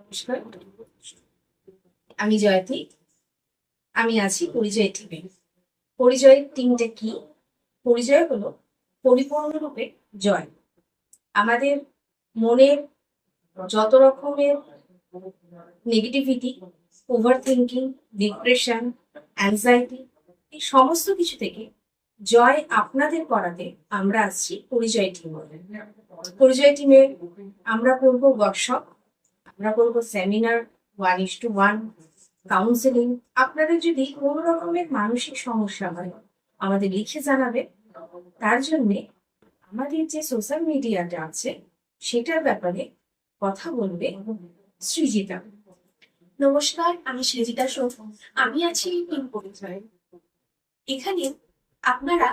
নমস্কার, আমি জয়তী। আমি আছি পরিচয় টিমে। পরিচয় টিমটা কি? পরিচয় হলো পরিপূর্ণরূপে জয়। আমাদের মনের যত রকমের negativity, over thinking, depression, anxiety, এই সমস্ত কিছু থেকে জয় আপনাদের করাতে আমরা আসছি পরিচয় টিমে। পরিচয় টিমে আমরা করব ওয়ার্কশপ, আমরা করবো সেমিনার, 1:1 কাউন্সেলিং। আপনাদের যদি কোনো রকমের মানসিক সমস্যা হয় আমাদের লিখে জানাবে। তার জন্যে আমাদের যে সোশ্যাল মিডিয়াটা আছে সেটার ব্যাপারে কথা বলবে সৃজিতা। নমস্কার, আমি সৃজিতা সোম। আমি আছি টিম পরিচয়। এখানে আপনারা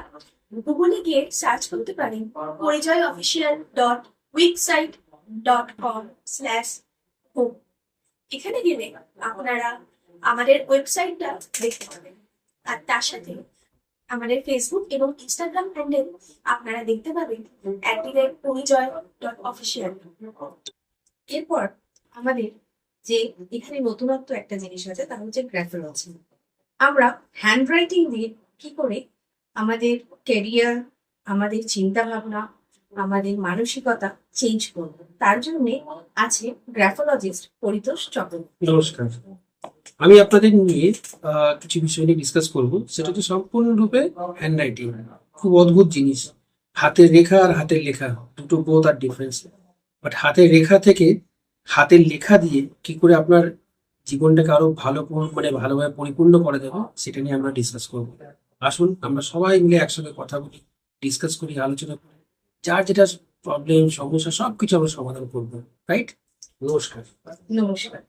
গুগলে গিয়ে সার্চ করতে পারেন porijoyofficial.wixsite.com/home। এখানে গেলে আপনারা আমাদের ওয়েবসাইটটা দেখতে পাবেন, আর তার সাথে আমাদের ফেসবুক এবং ইনস্টাগ্রাম হ্যান্ডেল আপনারা দেখতে পাবেন @porijoy.official। এরপর আমাদের যে এখানে নতুনত্ব একটা জিনিস আছে তা হচ্ছে গ্রাফোলজি। আমরা হ্যান্ড রাইটিং দিয়ে কি করে আমাদের ক্যারিয়ার, আমাদের চিন্তা ভাবনা, আমাদের মানসিকতা চেঞ্জ করব, তার জন্য আছে গ্রাফোলজিস্ট পরিতোষ চক্রবর্তী। নমস্কার, আমি আপনাদের নিয়ে কিছু বিষয় নিয়ে ডিসকাস করব। সেটা হচ্ছে সম্পূর্ণরূপে হ্যান্ড রাইটিং। খুব অদ্ভুত জিনিস। হাতের রেখা আর হাতের লেখা দুটো বোথ আর ডিফারেন্স। বাট হাতের রেখা থেকে হাতের লেখা দিয়ে কি করে আপনার জীবনটাকে আরো ভালোভাবে পরিপূর্ণ করা যাবে সেটা নিয়ে আমরা ডিসকাস করব। আসুন আমরা সবাই মিলে একসঙ্গে কথা বলি, ডিসকাস করি, আলোচনা করি, যার যেটা প্রবলেম সমস্যা সবকিছু আমরা সমাধান করবো। রাইট? নমস্কার। নমস্কার।